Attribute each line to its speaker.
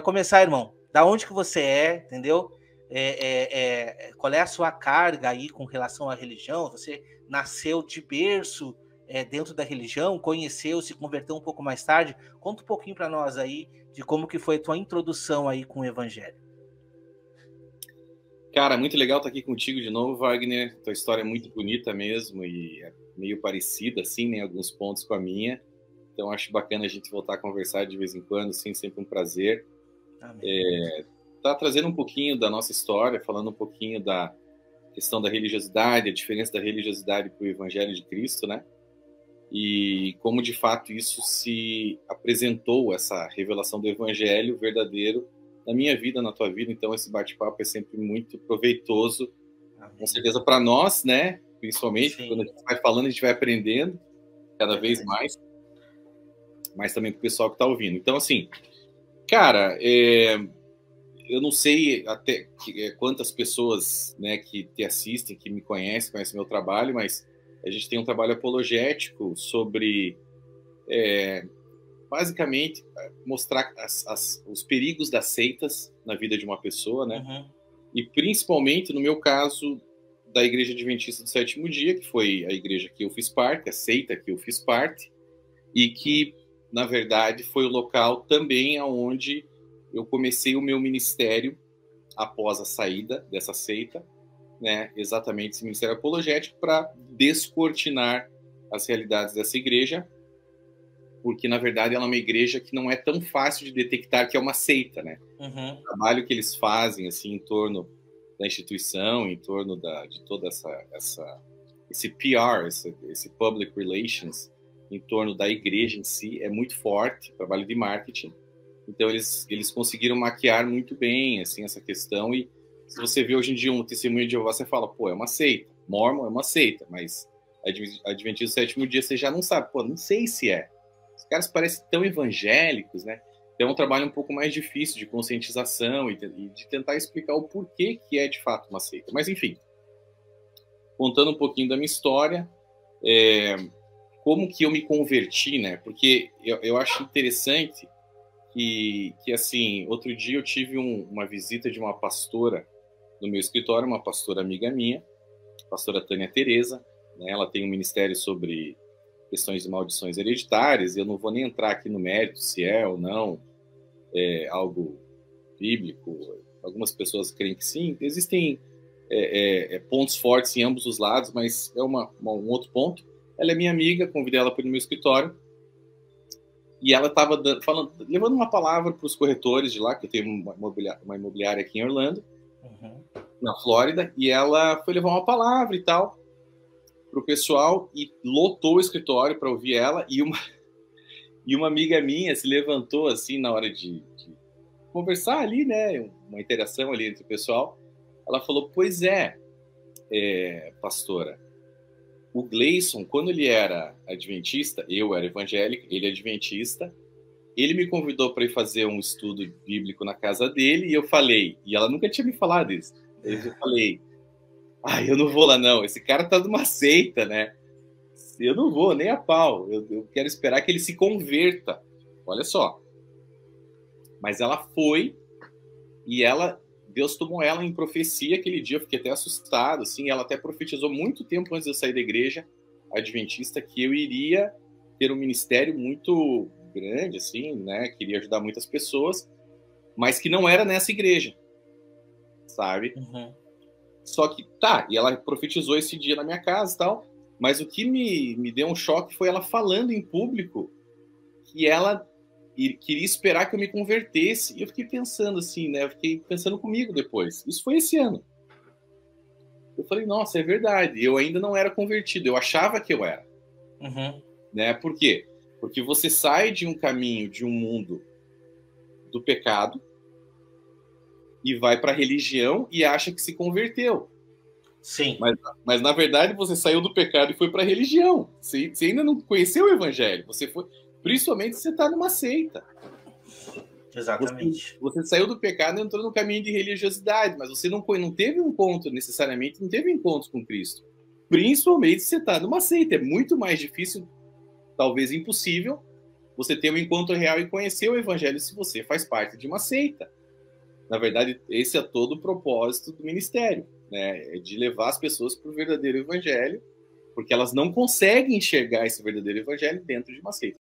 Speaker 1: começar, irmão, da onde que você é, entendeu? Qual é a sua carga aí com relação à religião? Você nasceu de berço dentro da religião, conheceu, se converteu um pouco mais tarde? Conta um pouquinho para nós aí de como que foi a tua introdução aí com o evangelho.
Speaker 2: Cara, muito legal estar aqui contigo de novo, Wagner. Tua história é muito bonita mesmo e é meio parecida, assim, né, em alguns pontos com a minha. Então, acho bacana a gente voltar a conversar de vez em quando, sim, sempre um prazer. Tá trazendo um pouquinho da nossa história, falando um pouquinho da questão da religiosidade, a diferença da religiosidade para o Evangelho de Cristo, né? E como, de fato, isso se apresentou, essa revelação do Evangelho verdadeiro na minha vida, na tua vida. Então, esse bate-papo é sempre muito proveitoso, com certeza para nós, né? Principalmente, sim, quando a gente vai falando, a gente vai aprendendo cada vez mais, mas também para o pessoal que está ouvindo. Então, assim, cara, eu não sei até quantas pessoas, né, que te assistem, que me conhecem meu trabalho, mas a gente tem um trabalho apologético sobre, basicamente, mostrar os perigos das seitas na vida de uma pessoa, né? Uhum. E principalmente, no meu caso, da Igreja Adventista do Sétimo Dia, que foi a igreja que eu fiz parte, a seita que eu fiz parte, e que, na verdade, foi o local também onde eu comecei o meu ministério após a saída dessa seita, né? Exatamente esse ministério apologético, para descortinar as realidades dessa igreja, porque, na verdade, ela é uma igreja que não é tão fácil de detectar que é uma seita, né? Uhum. O trabalho que eles fazem, assim, em torno da instituição, em torno de toda esse PR, esse public relations, em torno da igreja em si, é muito forte, trabalho de marketing. Então, eles conseguiram maquiar muito bem, assim, essa questão. E se você vê hoje em dia um testemunho de Jeová, você fala, pô, é uma seita. Mormon é uma seita, mas Adventista do Sétimo Dia, você já não sabe. Pô, não sei se é. Os caras parecem tão evangélicos, né? Então, é um trabalho um pouco mais difícil de conscientização e de tentar explicar o porquê que é, de fato, uma seita. Mas, enfim, contando um pouquinho da minha história, como que eu me converti, né? Porque eu acho interessante que assim, outro dia eu tive uma visita de uma pastora no meu escritório, uma pastora amiga minha, a pastora Tânia Tereza, né? Ela tem um ministério sobre questões de maldições hereditárias, e eu não vou nem entrar aqui no mérito se é ou não algo bíblico. Algumas pessoas creem que sim. Existem pontos fortes em ambos os lados, mas é um outro ponto. Ela é minha amiga, convidei ela para o meu escritório, e ela estava levando uma palavra para os corretores de lá, que eu tenho uma imobiliária aqui em Orlando, uhum, na Flórida, e ela foi levar uma palavra e tal para o pessoal, e lotou o escritório para ouvir ela, e uma amiga minha se levantou assim na hora de conversar ali, né, uma interação ali entre o pessoal. Ela falou, pois pastora, o Gleison, quando ele era adventista, eu era evangélico, ele é adventista, ele me convidou para ir fazer um estudo bíblico na casa dele, e eu falei, e ela nunca tinha me falado isso, eu falei, eu não vou lá não, esse cara tá numa seita, né? Eu não vou, nem a pau, eu quero esperar que ele se converta, olha só. Mas ela foi, e Deus tomou ela em profecia aquele dia, eu fiquei até assustado, assim, ela até profetizou muito tempo antes de eu sair da igreja adventista que eu iria ter um ministério muito grande, assim, né, queria ajudar muitas pessoas, mas que não era nessa igreja, sabe? Uhum. Só que, e ela profetizou esse dia na minha casa e tal, mas o que me deu um choque foi ela falando em público que ela queria esperar que eu me convertesse. E eu fiquei pensando assim, né? Eu fiquei pensando comigo depois. Isso foi esse ano. Eu falei, nossa, é verdade. Eu ainda não era convertido. Eu achava que eu era. Uhum. Né? Por quê? Porque você sai de um caminho, de um mundo do pecado e vai para a religião e acha que se converteu.
Speaker 1: Sim.
Speaker 2: Mas na verdade você saiu do pecado e foi para a religião. Você ainda não conheceu o evangelho. Você foi... Principalmente se você está numa seita.
Speaker 1: Exatamente.
Speaker 2: Você saiu do pecado e entrou no caminho de religiosidade, mas você não teve um encontro, necessariamente, não teve encontro com Cristo. Principalmente se você está numa seita. É muito mais difícil, talvez impossível, você ter um encontro real e conhecer o evangelho se você faz parte de uma seita. Na verdade, esse é todo o propósito do ministério, né? É de levar as pessoas para o verdadeiro evangelho, porque elas não conseguem enxergar esse verdadeiro evangelho dentro de uma seita.